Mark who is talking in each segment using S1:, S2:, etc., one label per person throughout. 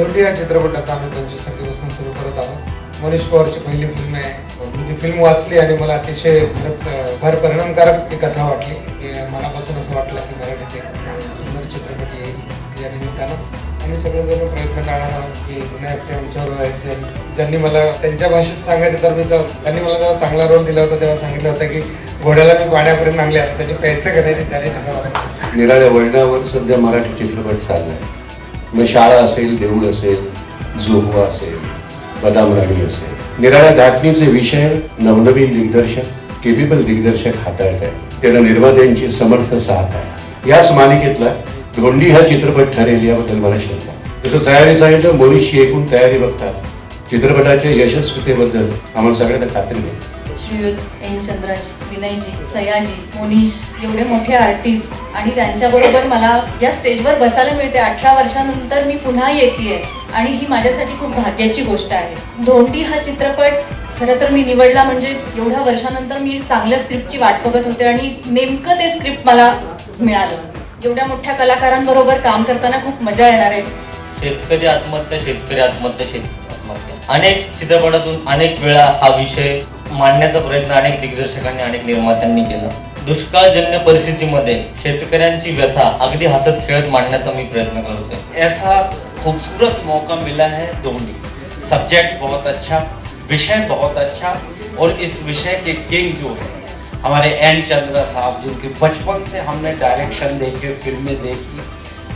S1: दोंडी हा चित्रपट आता आम्ही 25 तारखेपासून सुरू करत आहोत। मनीष पवारची पहिली फिल्म आहे। मी ती फिल्म वाचली आणि मला अतिशय खरंच फार परिणामकारक ती कथा वाटली की मनापासून असं वाटलं की मराठीत एक सुंदर चित्रपट येईल। या निमित्तानं आम्ही सगळेजण प्रयत्न करणार आहोत की जुन्या व्यक्ती आमच्याबरोबर आहेत ज्यांनी मला त्यांच्या भाषेत सांगायचं तर मी त्यांनी मला जेव्हा चांगला रोल दिला होता तेव्हा सांगितलं होतं की घोड्याला मी पाण्यापर्यंत आणले, आता त्यांनी प्यायचं का नाही ते त्याने ठरवावं।
S2: निराळ्या वळणावर सध्या मराठी चित्रपट चाललाय। मग शाळा असेल, देऊळ असेल, जोगवा असेल, बदाम राणी असेल, निराळ्या धाटणीचे विषय नवनवीन दिग्दर्शक, केपेबल दिग्दर्शक हाताळत आहे। त्यानं निर्मात्यांची समर्थ साथ आहे। याच मालिकेतला धोंडी हा चित्रपट ठरेल याबद्दल मला शंका आहे। जसं सयानी सांगितलं, मोनीशची एकूण तयारी बघतात चित्रपटाच्या यशस्वीतेबद्दल आम्हाला सगळ्यांना खात्री आहे।
S3: श्रीयुत एन चंद्राजी, विनयजी, सयाजी, मोनीश एवढे मोठे आर्टिस्ट आणि त्यांच्याबरोबर मला या स्टेजवर बसायला मिळते। 18 वर्षानंतर मी पुन्हा येतेय आणि ही माझ्यासाठी खूप भाग्याची गोष्ट आहे। धोंडी हा चित्रपट खरं तर मी निवडला म्हणजे एवढ्या वर्षानंतर मी चांगल्या स्क्रिप्टची वाट बघत होते आणि नेमकं ते स्क्रिप्ट मला मिळालं। एवढ्या मोठ्या कलाकारांबरोबर काम करताना खूप मजा येणार आहे।
S4: शेतकरी आत्महत्या, शेतकरी आत्महत्या, शेतकरी आत्महत्या, अनेक चित्रपटातून अनेक वेळा हा विषय मांडण्याचा प्रयत्न अनेक दिग्दर्शकांनी, अनेक निर्मात्यांनी केला। दुष्काळजन्य परिस्थितीमध्ये शेतकऱ्यांची व्यथा अगदी हसत खेळत मांडण्याचा मी प्रयत्न करतोय।
S5: ऐसा खूबसूरत मौका मिला है धोंडी। सब्जेक्ट बहुत अच्छा, विषय बहुत अच्छा, और इस विषय के किंग जो है हमारे एन चंद्रा साहब, जिनके बचपन से हमने डायरेक्शन देखे, फिल्में देखी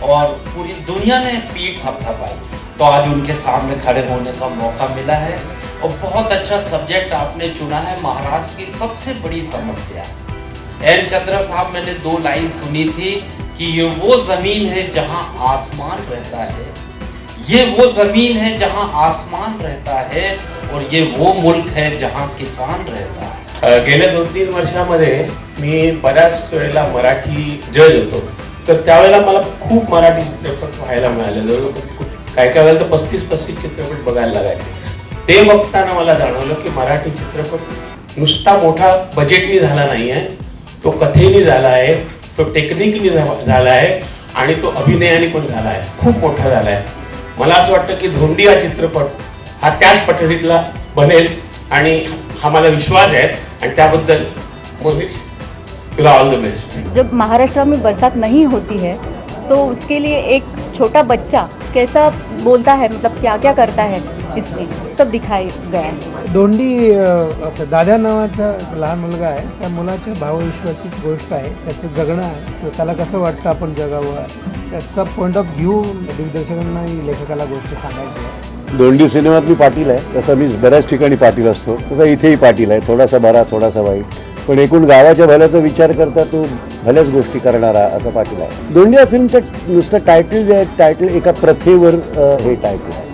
S5: और पूरी दुनिया ने पीठ थपथपाई, तो आज उनके सामने खड़े होने का मौका मिला है। और बहुत अच्छा सब्जेक्ट आपने चुना है, महाराष्ट्र की सबसे बड़ी समस्या। एन चंद्रा साहब, मैंने 2 लाइन सुनी थी कि ये वो जमीन है जहां आसमान रहता है, ये वो जमीन है जहां आसमान रहता है, और ये वो मुल्क है जहां किसान रहता है।
S2: गेल्या 2-3 वर्षामध्ये मी बऱ्याच वेळेला मराठी जज होतो, तर त्यावेळेला मला खूप मराठी चित्रपट पाहायला मिळाले। काय काय वेळेला तर 35-35 चित्रपट बघायला लागायचे। ते बघताना मला जाणवलं की मराठी चित्रपट नुसता मोठा बजेटनी झाला नाही आहे, तो कथेनी झाला आहे, तो टेक्निकली झाला आहे आणि तो अभिनयाने पण झाला आहे, खूप मोठा झाला आहे। मला असं वाटतं की धोंडी हा चित्रपट हा त्याच पठडीतला बनेल आणि हा माझा विश्वास आहे आणि त्याबद्दल मोनीश तुला ऑल द बेस्ट।
S6: जब महाराष्ट्र में बरसात नहीं होती है तो उसके लिए एक छोटा बच्चा कैसा बोलता है, मतलब क्या क्या करता है, इसमें सब दिखाया गया है।
S7: दोंडी दादा नावाचा लहान मुलगा आहे, त्या मुलाच्या भावविश्वाची गोष्ट आहे, त्याचं जगणं आहे, तर त्याला कसं वाटतं आपण जगावं, त्याचा पॉईंट ऑफ व्ह्यू दिग्दर्शकांना लेखकाला गोष्ट सांगायची आहे।
S2: दोंडी सिनेमात मी पाटील आहे, तसं मी बऱ्याच ठिकाणी पाटील असतो, तसं इथेही पाटील आहे, थोडासा बरा थोडासा वाईट, पण एकूण गावाच्या भल्याचा विचार करता तो भल्याच गोष्टी करणारा असा पाटील आहे। दोंडी या फिल्मचं नुसतं टायटल जे आहे, टायटल एका प्रथेवर हे टायटल आहे।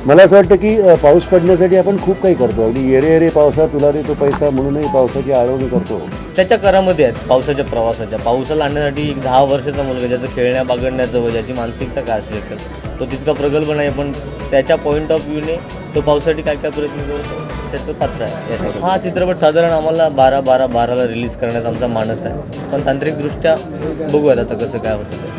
S2: मला असं वाटतं की पाऊस पडण्यासाठी आपण खूप काही करतो, अगदी येरे येरे पावसा तुला रे तो पैसा म्हणूनही पावसाची आळवणी करतो।
S4: त्याच्या करामध्ये आहेत पावसाच्या प्रवासाच्या। पावसाला आणण्यासाठी एक 10 वर्षाचा मुलगा, ज्याचं खेळण्या बागडण्याचं व ज्याची मानसिकता काय असली असेल, तो तितका प्रगल्भ नाही, पण त्याच्या पॉईंट ऑफ व्ह्यूने तो पावसासाठी काय काय प्रयत्न करतो, त्याचं पात्र आहे यासाठी। हा चित्रपट साधारण आम्हाला 12/12/12ला रिलीज करण्याचा आमचा मानस आहे, पण तांत्रिकदृष्ट्या बघूयात आता कसं काय होतं।